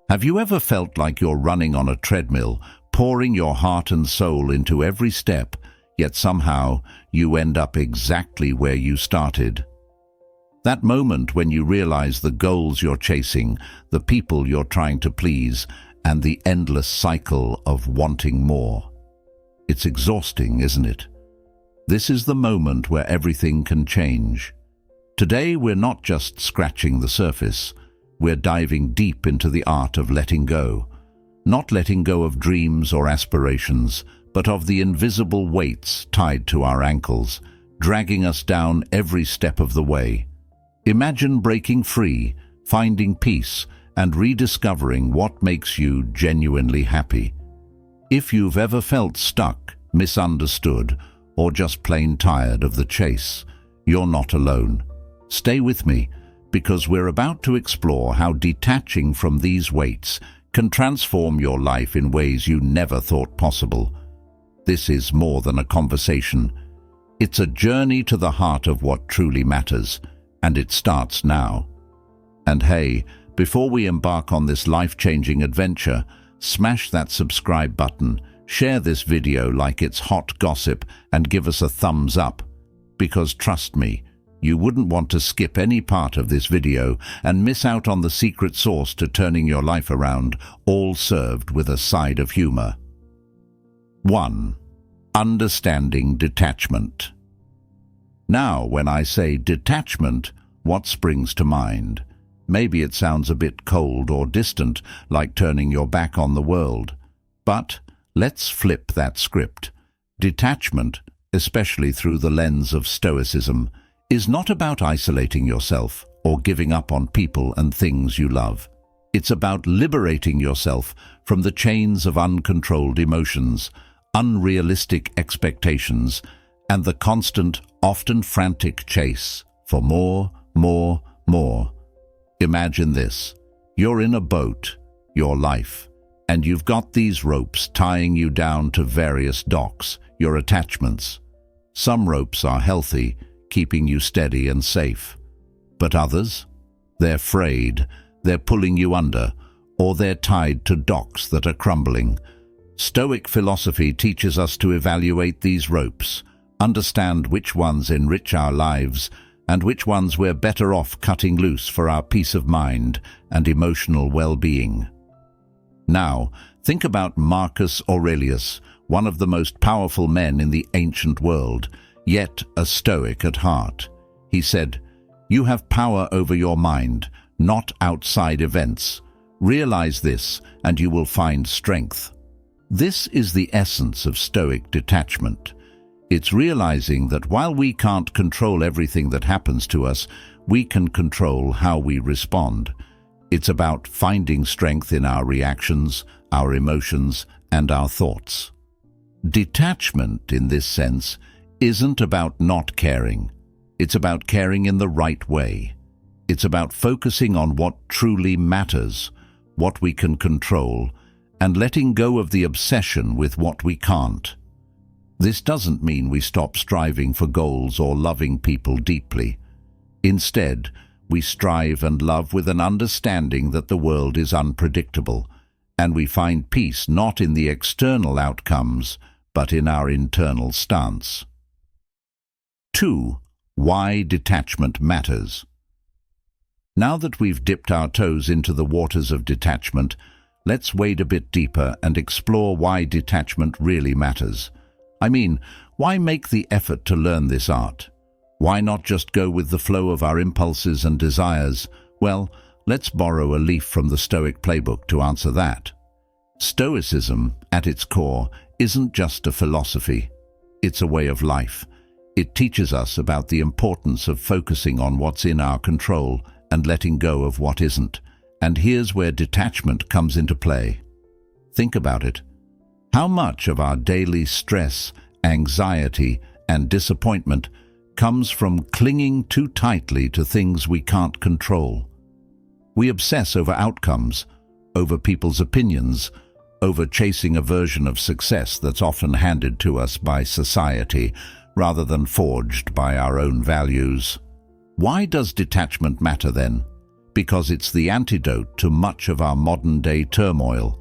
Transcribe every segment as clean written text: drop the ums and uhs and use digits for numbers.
Have you ever felt like you're running on a treadmill, pouring your heart and soul into every step, yet somehow you end up exactly where you started? That moment when you realize the goals you're chasing, the people you're trying to please, and the endless cycle of wanting more. It's exhausting, isn't it? This is the moment where everything can change. Today we're not just scratching the surface, we're diving deep into the art of letting go. Not letting go of dreams or aspirations, but of the invisible weights tied to our ankles, dragging us down every step of the way. Imagine breaking free, finding peace, and rediscovering what makes you genuinely happy. If you've ever felt stuck, misunderstood, or just plain tired of the chase, you're not alone. Stay with me, because we're about to explore how detaching from these weights can transform your life in ways you never thought possible. This is more than a conversation. It's a journey to the heart of what truly matters, and it starts now. And hey, before we embark on this life-changing adventure, smash that subscribe button, share this video like it's hot gossip, and give us a thumbs up. Because trust me, you wouldn't want to skip any part of this video and miss out on the secret sauce to turning your life around, all served with a side of humor. 1. Understanding detachment. Now, when I say detachment, what springs to mind? Maybe it sounds a bit cold or distant, like turning your back on the world. But let's flip that script. Detachment, especially through the lens of Stoicism, is not about isolating yourself or giving up on people and things you love. It's about liberating yourself from the chains of uncontrolled emotions, unrealistic expectations, and the constant, often frantic chase for more. Imagine this. You're in a boat, your life, and you've got these ropes tying you down to various docks, your attachments. Some ropes are healthy, keeping you steady and safe. But others? They're frayed, they're pulling you under, or they're tied to docks that are crumbling. Stoic philosophy teaches us to evaluate these ropes, understand which ones enrich our lives, and which ones we're better off cutting loose for our peace of mind and emotional well-being. Now, think about Marcus Aurelius, one of the most powerful men in the ancient world, yet a Stoic at heart. He said, "You have power over your mind, not outside events. Realize this, and you will find strength." This is the essence of Stoic detachment. It's realizing that while we can't control everything that happens to us, we can control how we respond. It's about finding strength in our reactions, our emotions, and our thoughts. Detachment, in this sense, isn't about not caring. It's about caring in the right way. It's about focusing on what truly matters, what we can control, and letting go of the obsession with what we can't. This doesn't mean we stop striving for goals or loving people deeply. Instead, we strive and love with an understanding that the world is unpredictable, and we find peace not in the external outcomes, but in our internal stance. 2. Why detachment matters. Now that we've dipped our toes into the waters of detachment, let's wade a bit deeper and explore why detachment really matters. I mean, why make the effort to learn this art? Why not just go with the flow of our impulses and desires? Well, let's borrow a leaf from the Stoic playbook to answer that. Stoicism, at its core, isn't just a philosophy. It's a way of life. It teaches us about the importance of focusing on what's in our control and letting go of what isn't. And here's where detachment comes into play. Think about it. How much of our daily stress, anxiety, and disappointment comes from clinging too tightly to things we can't control? We obsess over outcomes, over people's opinions, over chasing a version of success that's often handed to us by society, rather than forged by our own values. Why does detachment matter then? because it's the antidote to much of our modern-day turmoil.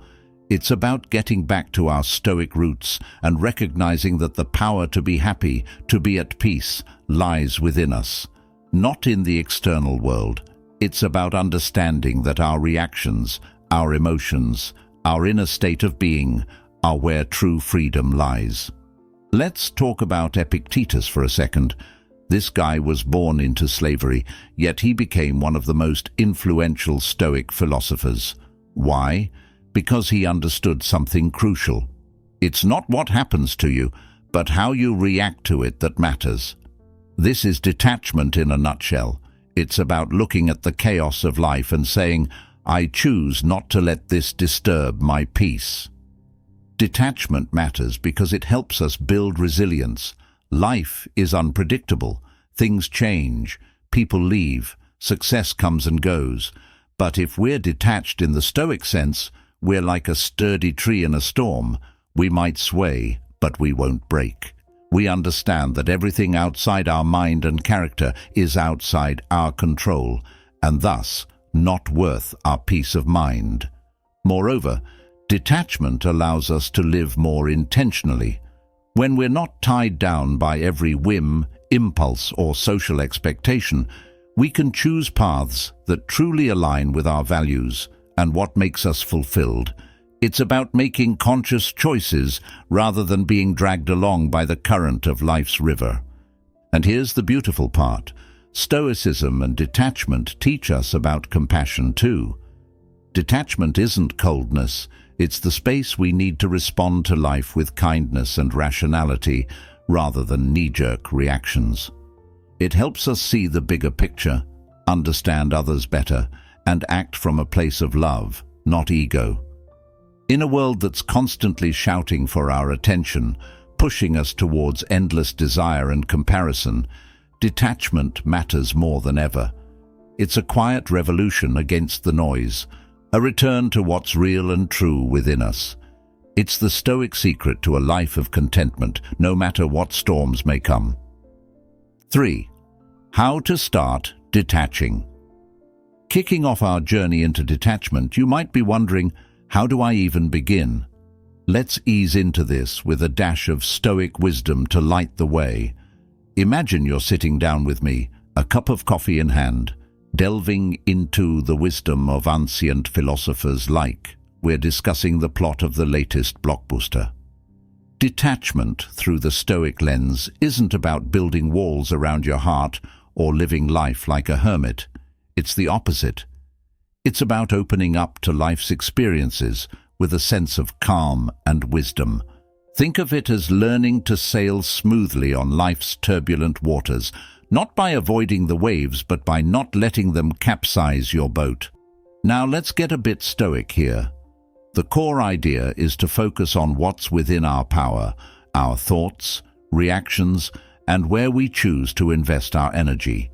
It's about getting back to our Stoic roots and recognizing that the power to be happy, to be at peace, lies within us, not in the external world. It's about understanding that our reactions, our emotions, our inner state of being are where true freedom lies. Let's talk about Epictetus for a second. This guy was born into slavery, yet he became one of the most influential Stoic philosophers. Why? Because he understood something crucial. It's not what happens to you, but how you react to it that matters. This is detachment in a nutshell. It's about looking at the chaos of life and saying, I choose not to let this disturb my peace. Detachment matters because it helps us build resilience. Life is unpredictable. Things change. People leave. Success comes and goes. But if we're detached in the Stoic sense, we're like a sturdy tree in a storm. We might sway, but we won't break. We understand that everything outside our mind and character is outside our control, and thus not worth our peace of mind. Moreover, detachment allows us to live more intentionally. When we're not tied down by every whim, impulse, or social expectation, we can choose paths that truly align with our values and what makes us fulfilled. It's about making conscious choices rather than being dragged along by the current of life's river. And here's the beautiful part. Stoicism and detachment teach us about compassion too. Detachment isn't coldness. It's the space we need to respond to life with kindness and rationality rather than knee-jerk reactions. It helps us see the bigger picture, understand others better, and act from a place of love, not ego. In a world that's constantly shouting for our attention, pushing us towards endless desire and comparison, detachment matters more than ever. It's a quiet revolution against the noise, a return to what's real and true within us. It's the Stoic secret to a life of contentment, no matter what storms may come. 3. How to start detaching. Kicking off our journey into detachment, you might be wondering, how do I even begin? Let's ease into this with a dash of Stoic wisdom to light the way. Imagine you're sitting down with me, a cup of coffee in hand, delving into the wisdom of ancient philosophers like we're discussing the plot of the latest blockbuster. Detachment through the Stoic lens isn't about building walls around your heart or living life like a hermit. It's the opposite. It's about opening up to life's experiences with a sense of calm and wisdom. Think of it as learning to sail smoothly on life's turbulent waters, not by avoiding the waves, but by not letting them capsize your boat. Now let's get a bit Stoic here. The core idea is to focus on what's within our power, our thoughts, reactions, and where we choose to invest our energy.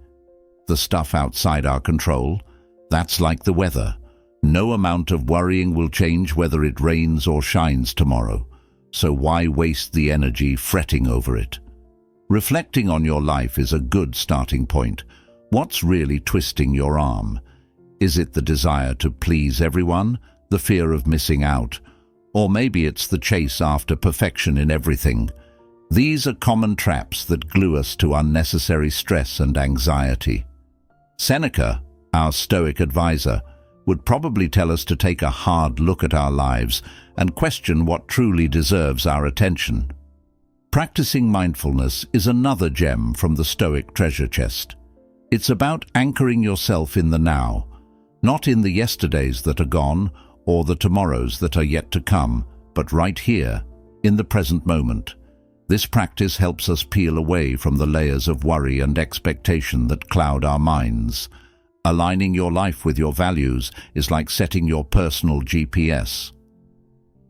The stuff outside our control, that's like the weather. No amount of worrying will change whether it rains or shines tomorrow. So why waste the energy fretting over it? Reflecting on your life is a good starting point. What's really twisting your arm? Is it the desire to please everyone, the fear of missing out, or maybe it's the chase after perfection in everything? These are common traps that glue us to unnecessary stress and anxiety. Seneca, our Stoic advisor, would probably tell us to take a hard look at our lives and question what truly deserves our attention. Practicing mindfulness is another gem from the Stoic treasure chest. It's about anchoring yourself in the now, not in the yesterdays that are gone or the tomorrows that are yet to come, but right here, in the present moment. This practice helps us peel away from the layers of worry and expectation that cloud our minds. Aligning your life with your values is like setting your personal GPS.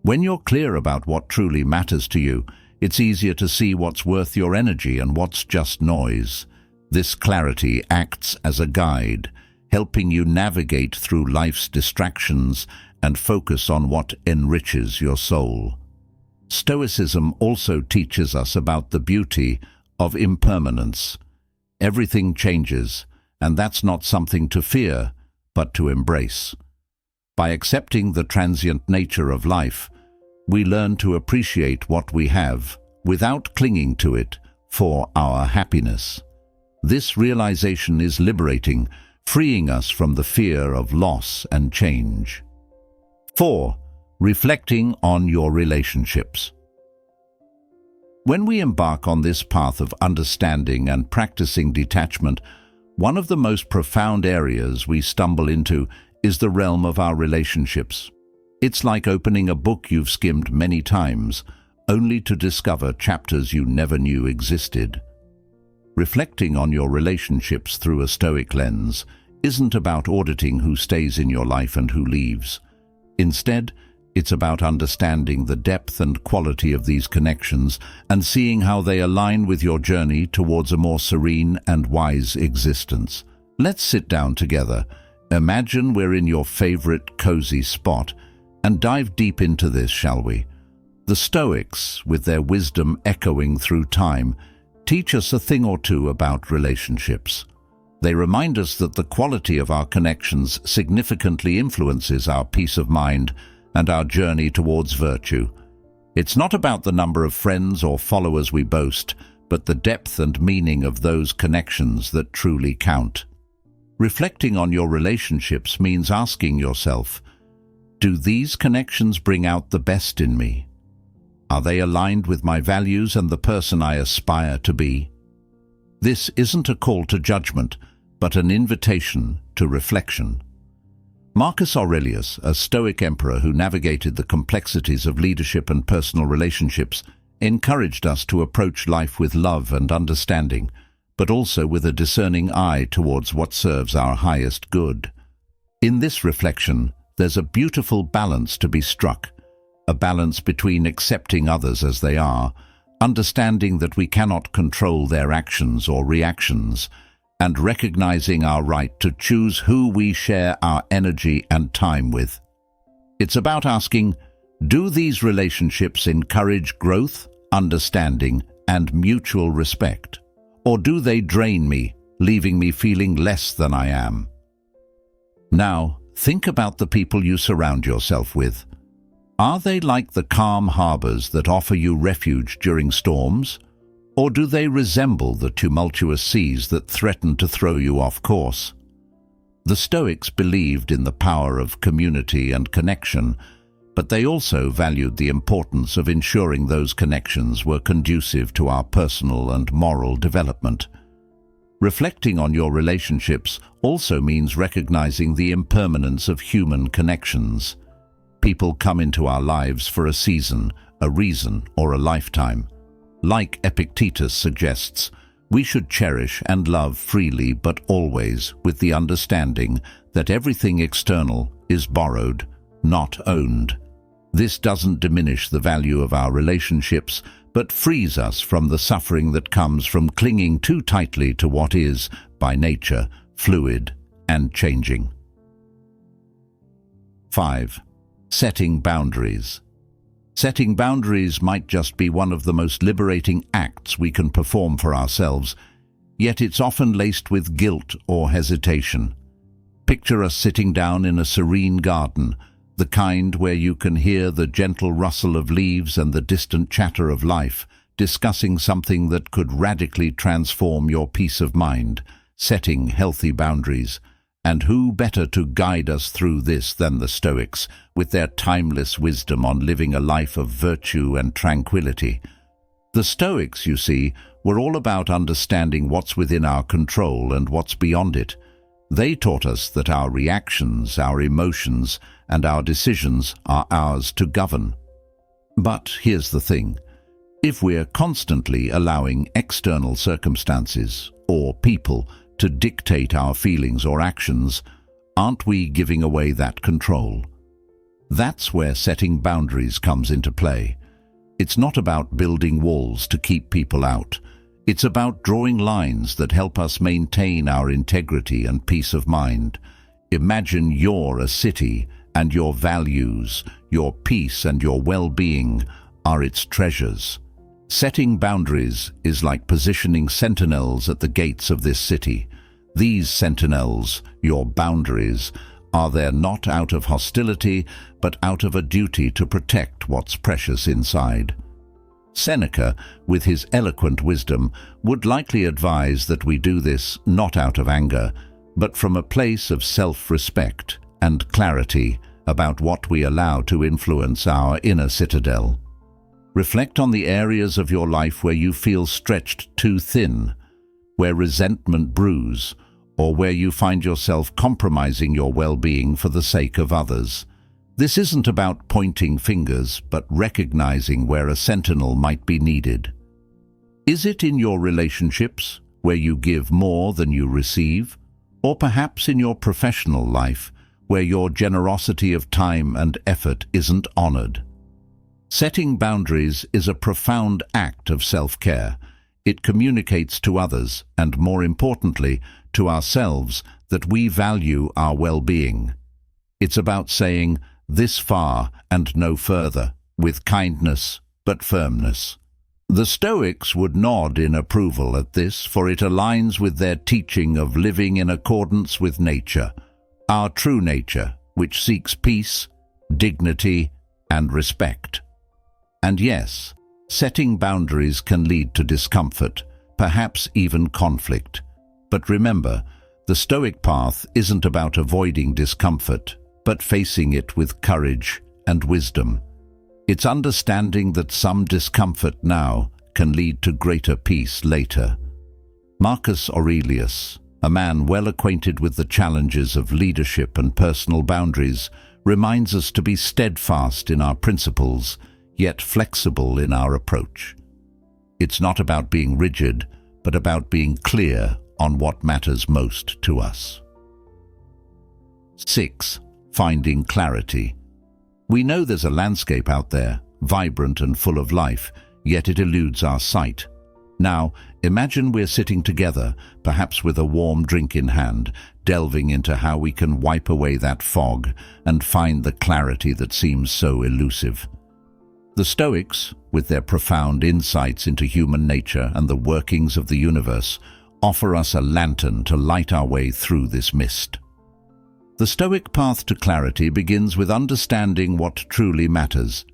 When you're clear about what truly matters to you, it's easier to see what's worth your energy and what's just noise. This clarity acts as a guide, helping you navigate through life's distractions and focus on what enriches your soul. Stoicism also teaches us about the beauty of impermanence. Everything changes, and that's not something to fear, but to embrace. By accepting the transient nature of life, we learn to appreciate what we have without clinging to it for our happiness. This realization is liberating, freeing us from the fear of loss and change. 4. Reflecting on your relationships. When we embark on this path of understanding and practicing detachment, one of the most profound areas we stumble into is the realm of our relationships. It's like opening a book you've skimmed many times, only to discover chapters you never knew existed. Reflecting on your relationships through a Stoic lens isn't about auditing who stays in your life and who leaves. Instead, it's about understanding the depth and quality of these connections and seeing how they align with your journey towards a more serene and wise existence. Let's sit down together. Imagine we're in your favorite cozy spot and dive deep into this, shall we? The Stoics, with their wisdom echoing through time, teach us a thing or two about relationships. They remind us that the quality of our connections significantly influences our peace of mind and our journey towards virtue. It's not about the number of friends or followers we boast, but the depth and meaning of those connections that truly count. Reflecting on your relationships means asking yourself, do these connections bring out the best in me? Are they aligned with my values and the person I aspire to be? This isn't a call to judgment, but an invitation to reflection. Marcus Aurelius, a Stoic emperor who navigated the complexities of leadership and personal relationships, encouraged us to approach life with love and understanding, but also with a discerning eye towards what serves our highest good. In this reflection, there's a beautiful balance to be struck, a balance between accepting others as they are, understanding that we cannot control their actions or reactions, and recognizing our right to choose who we share our energy and time with. It's about asking, do these relationships encourage growth, understanding, and mutual respect? Or do they drain me, leaving me feeling less than I am? Now, think about the people you surround yourself with. Are they like the calm harbors that offer you refuge during storms? Or do they resemble the tumultuous seas that threaten to throw you off course? The Stoics believed in the power of community and connection, but they also valued the importance of ensuring those connections were conducive to our personal and moral development. Reflecting on your relationships also means recognizing the impermanence of human connections. People come into our lives for a season, a reason, or a lifetime. Like Epictetus suggests, we should cherish and love freely but always with the understanding that everything external is borrowed, not owned. This doesn't diminish the value of our relationships, but frees us from the suffering that comes from clinging too tightly to what is, by nature, fluid and changing. 5. Setting boundaries. Setting boundaries might just be one of the most liberating acts we can perform for ourselves, yet it's often laced with guilt or hesitation. Picture us sitting down in a serene garden, the kind where you can hear the gentle rustle of leaves and the distant chatter of life, discussing something that could radically transform your peace of mind, setting healthy boundaries. And who better to guide us through this than the Stoics, with their timeless wisdom on living a life of virtue and tranquility? The Stoics, you see, were all about understanding what's within our control and what's beyond it. They taught us that our reactions, our emotions, and our decisions are ours to govern. But here's the thing. If we're constantly allowing external circumstances or people to dictate our feelings or actions, aren't we giving away that control? That's where setting boundaries comes into play. It's not about building walls to keep people out. It's about drawing lines that help us maintain our integrity and peace of mind. Imagine you're a city, and your values, your peace and your well-being are its treasures. Setting boundaries is like positioning sentinels at the gates of this city. These sentinels, your boundaries, are there not out of hostility, but out of a duty to protect what's precious inside. Seneca, with his eloquent wisdom, would likely advise that we do this not out of anger, but from a place of self-respect and clarity about what we allow to influence our inner citadel. Reflect on the areas of your life where you feel stretched too thin, where resentment brews, or where you find yourself compromising your well-being for the sake of others. This isn't about pointing fingers, but recognizing where a sentinel might be needed. Is it in your relationships, where you give more than you receive? Or perhaps in your professional life, where your generosity of time and effort isn't honored? Setting boundaries is a profound act of self-care. It communicates to others, and more importantly, to ourselves, that we value our well-being. It's about saying, "This far and no further," with kindness but firmness. The Stoics would nod in approval at this, for it aligns with their teaching of living in accordance with nature, our true nature, which seeks peace, dignity, and respect. And yes, setting boundaries can lead to discomfort, perhaps even conflict. But remember, the Stoic path isn't about avoiding discomfort, but facing it with courage and wisdom. It's understanding that some discomfort now can lead to greater peace later. Marcus Aurelius, a man well acquainted with the challenges of leadership and personal boundaries, reminds us to be steadfast in our principles, yet flexible in our approach. It's not about being rigid, but about being clear on what matters most to us. 6. Finding clarity. We know there's a landscape out there, vibrant and full of life, yet it eludes our sight. Now, imagine we're sitting together, perhaps with a warm drink in hand, delving into how we can wipe away that fog and find the clarity that seems so elusive. The Stoics, with their profound insights into human nature and the workings of the universe, offer us a lantern to light our way through this mist. The Stoic path to clarity begins with understanding what truly matters.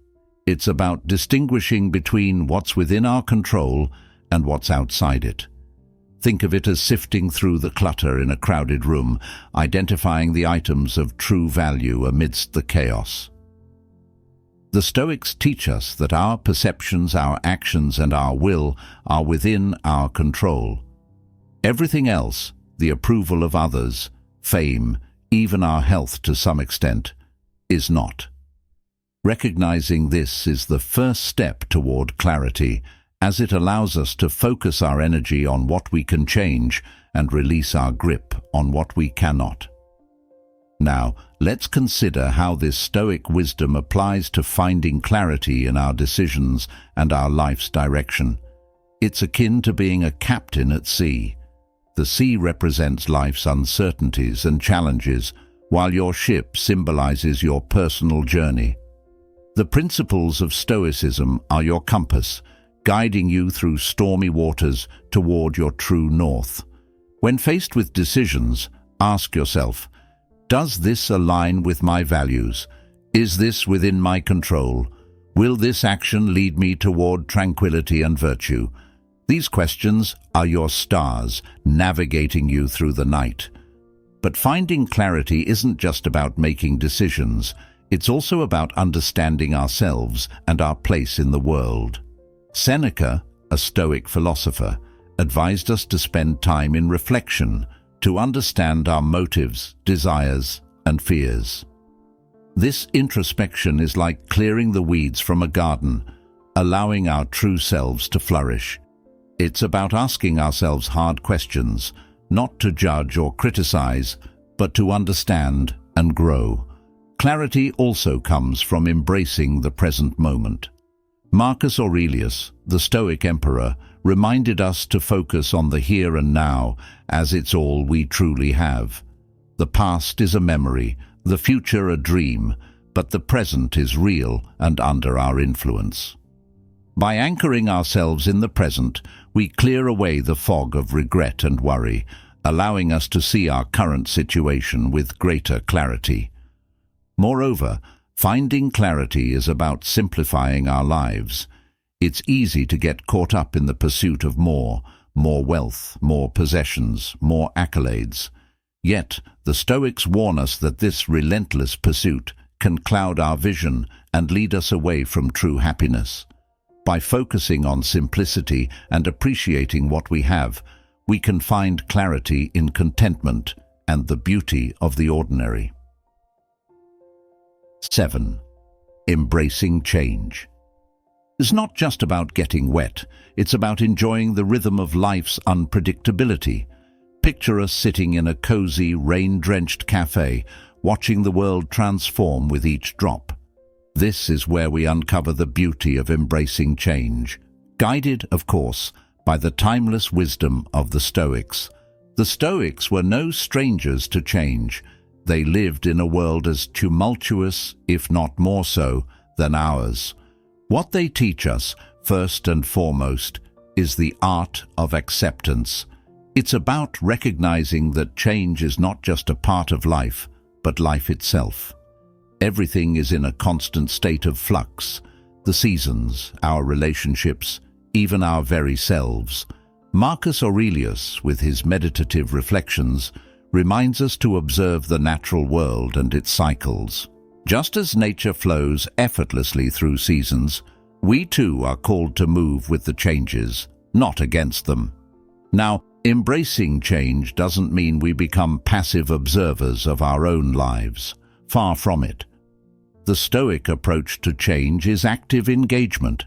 It's about distinguishing between what's within our control and what's outside it. Think of it as sifting through the clutter in a crowded room, identifying the items of true value amidst the chaos. The Stoics teach us that our perceptions, our actions, and our will are within our control. Everything else, the approval of others, fame, even our health to some extent, is not. Recognizing this is the first step toward clarity, as it allows us to focus our energy on what we can change and release our grip on what we cannot. Now, let's consider how this Stoic wisdom applies to finding clarity in our decisions and our life's direction. It's akin to being a captain at sea. The sea represents life's uncertainties and challenges, while your ship symbolizes your personal journey. The principles of Stoicism are your compass, guiding you through stormy waters toward your true north. When faced with decisions, ask yourself, does this align with my values? Is this within my control? Will this action lead me toward tranquility and virtue? These questions are your stars, navigating you through the night. But finding clarity isn't just about making decisions. It's also about understanding ourselves and our place in the world. Seneca, a Stoic philosopher, advised us to spend time in reflection, to understand our motives, desires, and fears. This introspection is like clearing the weeds from a garden, allowing our true selves to flourish. It's about asking ourselves hard questions, not to judge or criticize, but to understand and grow. Clarity also comes from embracing the present moment. Marcus Aurelius, the Stoic emperor, reminded us to focus on the here and now, as it's all we truly have. The past is a memory, the future a dream, but the present is real and under our influence. By anchoring ourselves in the present, we clear away the fog of regret and worry, allowing us to see our current situation with greater clarity. Moreover, finding clarity is about simplifying our lives. It's easy to get caught up in the pursuit of more wealth, more possessions, more accolades. Yet, the Stoics warn us that this relentless pursuit can cloud our vision and lead us away from true happiness. By focusing on simplicity and appreciating what we have, we can find clarity in contentment and the beauty of the ordinary. 7. Embracing change. It's not just about getting wet, it's about enjoying the rhythm of life's unpredictability. Picture us sitting in a cozy, rain-drenched cafe, watching the world transform with each drop. This is where we uncover the beauty of embracing change, guided, of course, by the timeless wisdom of the Stoics. The Stoics were no strangers to change. They lived in a world as tumultuous, if not more so, than ours. What they teach us, first and foremost, is the art of acceptance. It's about recognizing that change is not just a part of life, but life itself. Everything is in a constant state of flux. The seasons, our relationships, even our very selves. Marcus Aurelius, with his meditative reflections, reminds us to observe the natural world and its cycles. Just as nature flows effortlessly through seasons, we too are called to move with the changes, not against them. Now, embracing change doesn't mean we become passive observers of our own lives. Far from it. The Stoic approach to change is active engagement.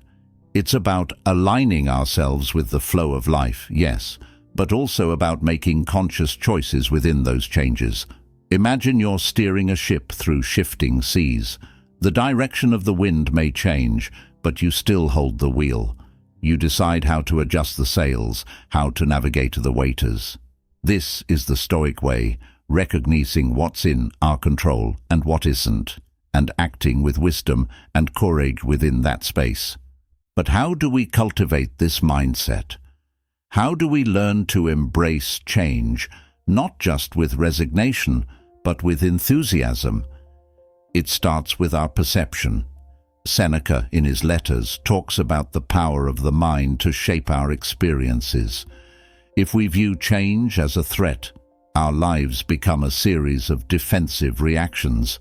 It's about aligning ourselves with the flow of life, yes, but also about making conscious choices within those changes. Imagine you're steering a ship through shifting seas. The direction of the wind may change, but you still hold the wheel. You decide how to adjust the sails, how to navigate the waters. This is the Stoic way, recognizing what's in our control and what isn't, and acting with wisdom and courage within that space. But how do we cultivate this mindset? How do we learn to embrace change, not just with resignation, but with enthusiasm? It starts with our perception. Seneca, in his letters, talks about the power of the mind to shape our experiences. If we view change as a threat, our lives become a series of defensive reactions.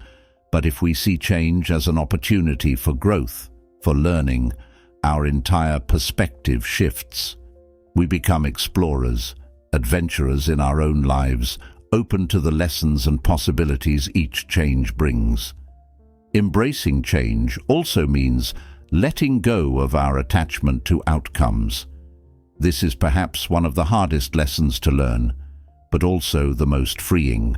But if we see change as an opportunity for growth, for learning, our entire perspective shifts. We become explorers, adventurers in our own lives, open to the lessons and possibilities each change brings. Embracing change also means letting go of our attachment to outcomes. This is perhaps one of the hardest lessons to learn, but also the most freeing.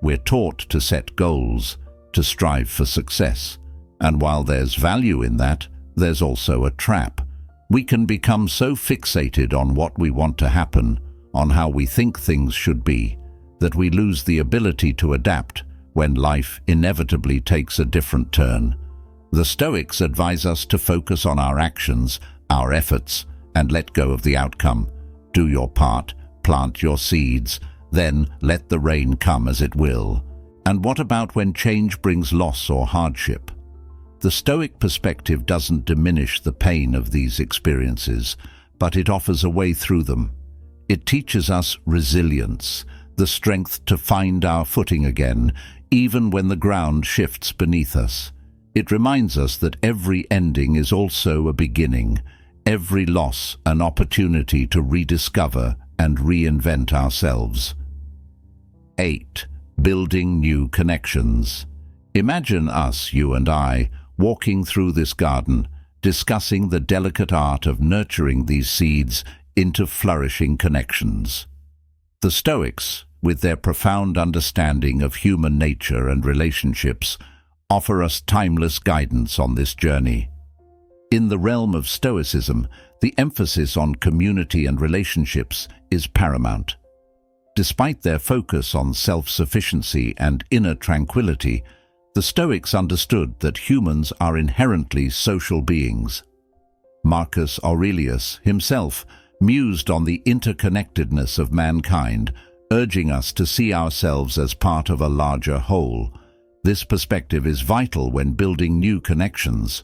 We're taught to set goals, to strive for success, and while there's value in that, there's also a trap. We can become so fixated on what we want to happen, on how we think things should be, that we lose the ability to adapt when life inevitably takes a different turn. The Stoics advise us to focus on our actions, our efforts, and let go of the outcome. Do your part, plant your seeds, then let the rain come as it will. And what about when change brings loss or hardship? The Stoic perspective doesn't diminish the pain of these experiences, but it offers a way through them. It teaches us resilience, the strength to find our footing again, even when the ground shifts beneath us. It reminds us that every ending is also a beginning, every loss an opportunity to rediscover and reinvent ourselves. 8. Building new connections. Imagine us, you and I, walking through this garden, discussing the delicate art of nurturing these seeds into flourishing connections. The Stoics, with their profound understanding of human nature and relationships, offer us timeless guidance on this journey. In the realm of Stoicism, the emphasis on community and relationships is paramount. Despite their focus on self-sufficiency and inner tranquility, the Stoics understood that humans are inherently social beings. Marcus Aurelius himself mused on the interconnectedness of mankind, urging us to see ourselves as part of a larger whole. This perspective is vital when building new connections.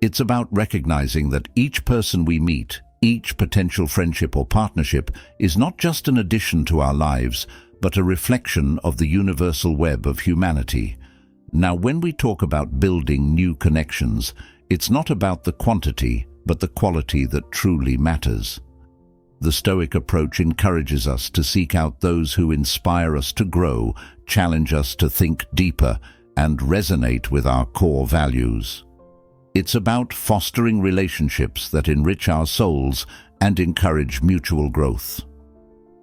It's about recognizing that each person we meet, each potential friendship or partnership, is not just an addition to our lives, but a reflection of the universal web of humanity. Now, when we talk about building new connections, it's not about the quantity, but the quality that truly matters. The Stoic approach encourages us to seek out those who inspire us to grow, challenge us to think deeper, and resonate with our core values. It's about fostering relationships that enrich our souls and encourage mutual growth.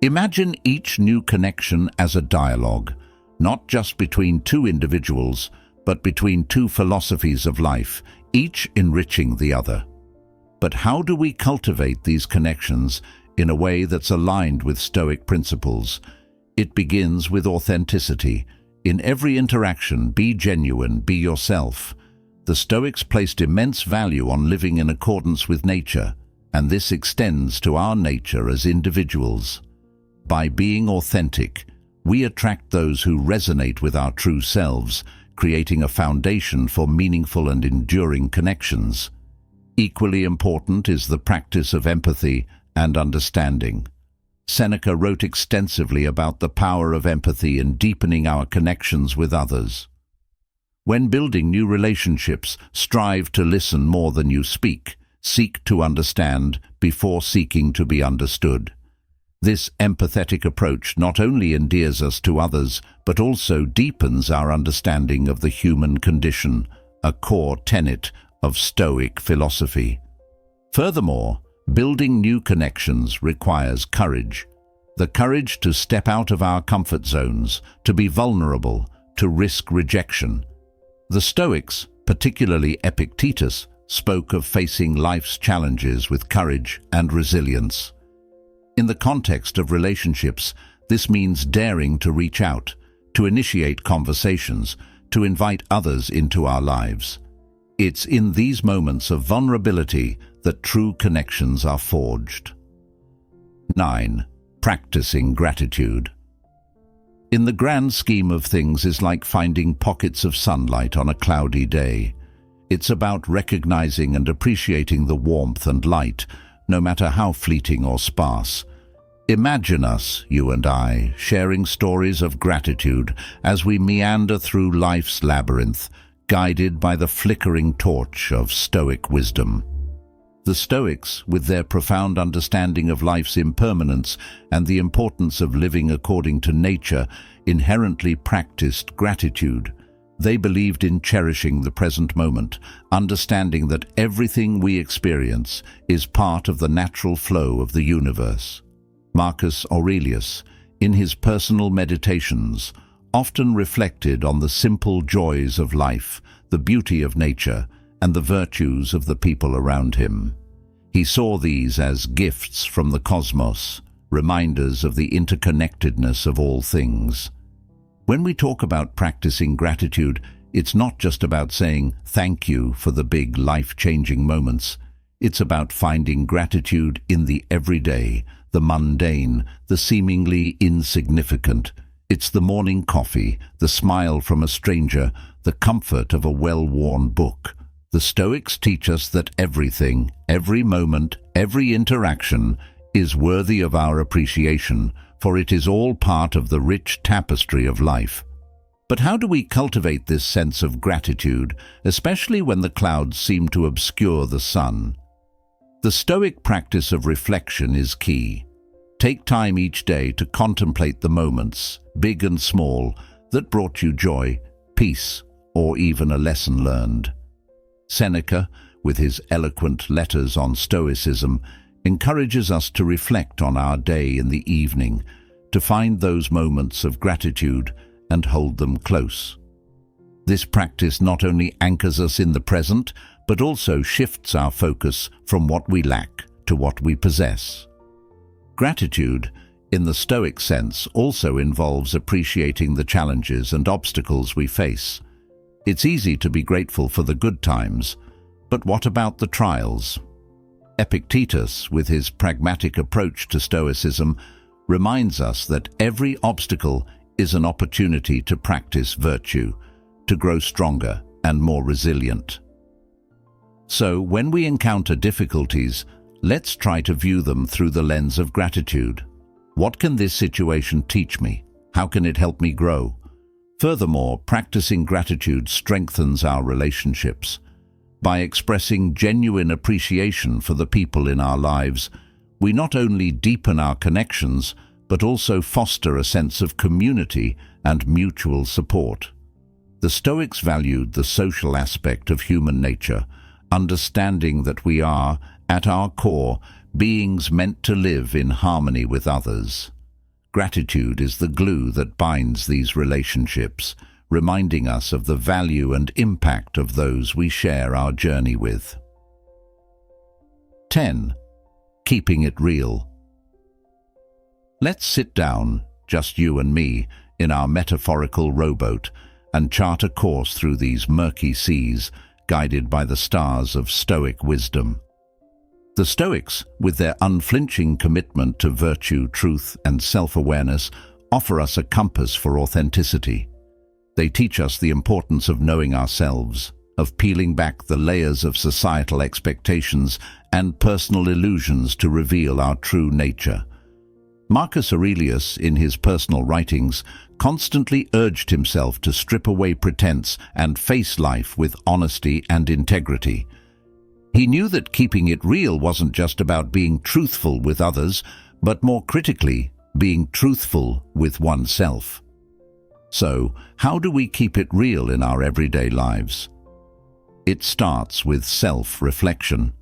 Imagine each new connection as a dialogue, not just between two individuals, but between two philosophies of life, each enriching the other. But how do we cultivate these connections in a way that's aligned with Stoic principles? It begins with authenticity. In every interaction, be genuine, be yourself. The Stoics placed immense value on living in accordance with nature, and this extends to our nature as individuals. By being authentic, we attract those who resonate with our true selves, creating a foundation for meaningful and enduring connections. Equally important is the practice of empathy and understanding. Seneca wrote extensively about the power of empathy in deepening our connections with others. When building new relationships, strive to listen more than you speak. Seek to understand before seeking to be understood. This empathetic approach not only endears us to others, but also deepens our understanding of the human condition, a core tenet of Stoic philosophy. Furthermore, building new connections requires courage. The courage to step out of our comfort zones, to be vulnerable, to risk rejection. The Stoics, particularly Epictetus, spoke of facing life's challenges with courage and resilience. In the context of relationships, this means daring to reach out, to initiate conversations, to invite others into our lives. It's in these moments of vulnerability that true connections are forged. 9. Practicing gratitude. In the grand scheme of things is like finding pockets of sunlight on a cloudy day. It's about recognizing and appreciating the warmth and light, no matter how fleeting or sparse. Imagine us, you and I, sharing stories of gratitude as we meander through life's labyrinth, guided by the flickering torch of Stoic wisdom. The Stoics, with their profound understanding of life's impermanence and the importance of living according to nature, inherently practiced gratitude. They believed in cherishing the present moment, understanding that everything we experience is part of the natural flow of the universe. Marcus Aurelius, in his personal meditations, often reflected on the simple joys of life, the beauty of nature, and the virtues of the people around him. He saw these as gifts from the cosmos, reminders of the interconnectedness of all things. When we talk about practicing gratitude, it's not just about saying thank you for the big life-changing moments. It's about finding gratitude in the everyday, the mundane, the seemingly insignificant. It's the morning coffee, the smile from a stranger, the comfort of a well-worn book. The Stoics teach us that everything, every moment, every interaction is worthy of our appreciation, for it is all part of the rich tapestry of life. But how do we cultivate this sense of gratitude, especially when the clouds seem to obscure the sun? The Stoic practice of reflection is key. Take time each day to contemplate the moments, big and small, that brought you joy, peace, or even a lesson learned. Seneca, with his eloquent letters on Stoicism, encourages us to reflect on our day in the evening, to find those moments of gratitude and hold them close. This practice not only anchors us in the present, but also shifts our focus from what we lack to what we possess. Gratitude, in the Stoic sense, also involves appreciating the challenges and obstacles we face. It's easy to be grateful for the good times, but what about the trials? Epictetus, with his pragmatic approach to Stoicism, reminds us that every obstacle is an opportunity to practice virtue, to grow stronger and more resilient. So, when we encounter difficulties, let's try to view them through the lens of gratitude. What can this situation teach me? How can it help me grow? Furthermore, practicing gratitude strengthens our relationships. By expressing genuine appreciation for the people in our lives, we not only deepen our connections, but also foster a sense of community and mutual support. The Stoics valued the social aspect of human nature, understanding that we are, at our core, beings meant to live in harmony with others. Gratitude is the glue that binds these relationships, reminding us of the value and impact of those we share our journey with. 10. Keeping it real. Let's sit down, just you and me, in our metaphorical rowboat and chart a course through these murky seas, guided by the stars of Stoic wisdom. The Stoics, with their unflinching commitment to virtue, truth, and self-awareness, offer us a compass for authenticity. They teach us the importance of knowing ourselves, of peeling back the layers of societal expectations and personal illusions to reveal our true nature. Marcus Aurelius, in his personal writings, constantly urged himself to strip away pretense and face life with honesty and integrity. He knew that keeping it real wasn't just about being truthful with others, but more critically, being truthful with oneself. So, how do we keep it real in our everyday lives? It starts with self-reflection.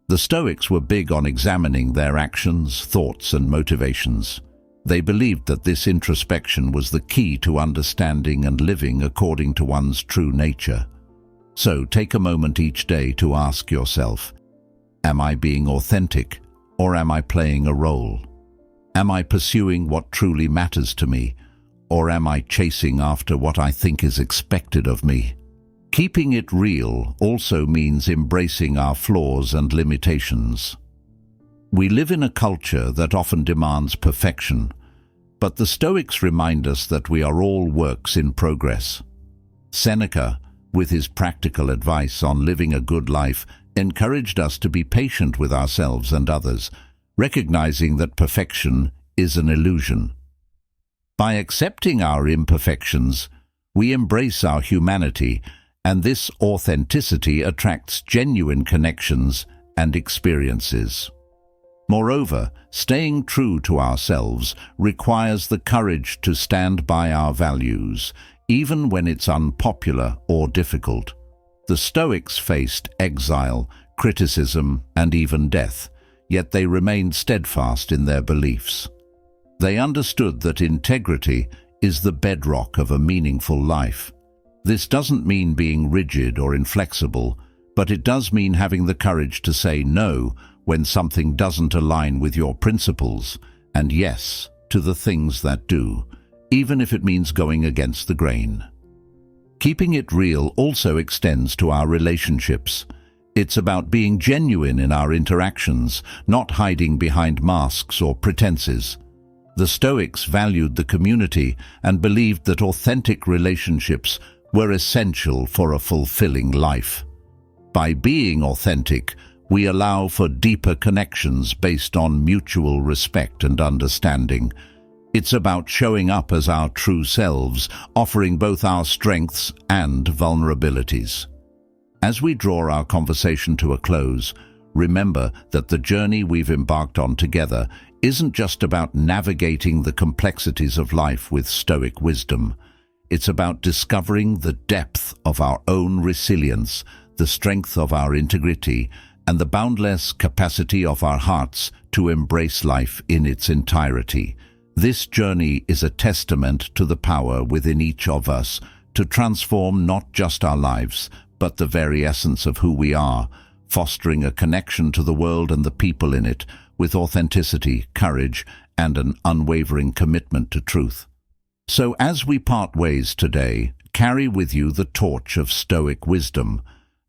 The Stoics were big on examining their actions, thoughts, and motivations. They believed that this introspection was the key to understanding and living according to one's true nature. So take a moment each day to ask yourself, am I being authentic, or am I playing a role? Am I pursuing what truly matters to me, or am I chasing after what I think is expected of me? Keeping it real also means embracing our flaws and limitations. We live in a culture that often demands perfection, but the Stoics remind us that we are all works in progress. Seneca, with his practical advice on living a good life, encouraged us to be patient with ourselves and others, recognizing that perfection is an illusion. By accepting our imperfections, we embrace our humanity, and this authenticity attracts genuine connections and experiences. Moreover, staying true to ourselves requires the courage to stand by our values, even when it's unpopular or difficult. The Stoics faced exile, criticism, and even death, yet they remained steadfast in their beliefs. They understood that integrity is the bedrock of a meaningful life. This doesn't mean being rigid or inflexible, but it does mean having the courage to say no when something doesn't align with your principles, and yes to the things that do, even if it means going against the grain. Keeping it real also extends to our relationships. It's about being genuine in our interactions, not hiding behind masks or pretenses. The Stoics valued the community and believed that authentic relationships were essential for a fulfilling life. By being authentic, we allow for deeper connections based on mutual respect and understanding. It's about showing up as our true selves, offering both our strengths and vulnerabilities. As we draw our conversation to a close, remember that the journey we've embarked on together isn't just about navigating the complexities of life with Stoic wisdom. It's about discovering the depth of our own resilience, the strength of our integrity, and the boundless capacity of our hearts to embrace life in its entirety. This journey is a testament to the power within each of us to transform not just our lives, but the very essence of who we are, fostering a connection to the world and the people in it with authenticity, courage, and an unwavering commitment to truth. So as we part ways today, carry with you the torch of Stoic wisdom,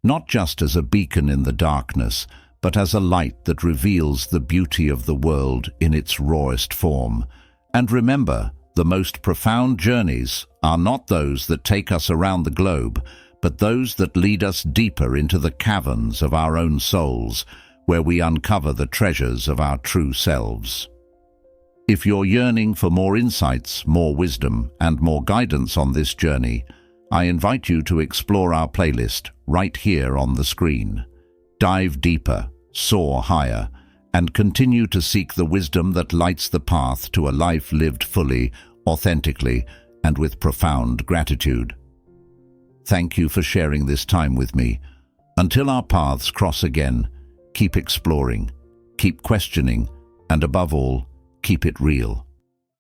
not just as a beacon in the darkness, but as a light that reveals the beauty of the world in its rawest form. And remember, the most profound journeys are not those that take us around the globe, but those that lead us deeper into the caverns of our own souls, where we uncover the treasures of our true selves. If you're yearning for more insights, more wisdom, and more guidance on this journey, I invite you to explore our playlist right here on the screen. Dive deeper, soar higher, and continue to seek the wisdom that lights the path to a life lived fully, authentically, and with profound gratitude. Thank you for sharing this time with me. Until our paths cross again, keep exploring, keep questioning, and above all, keep it real.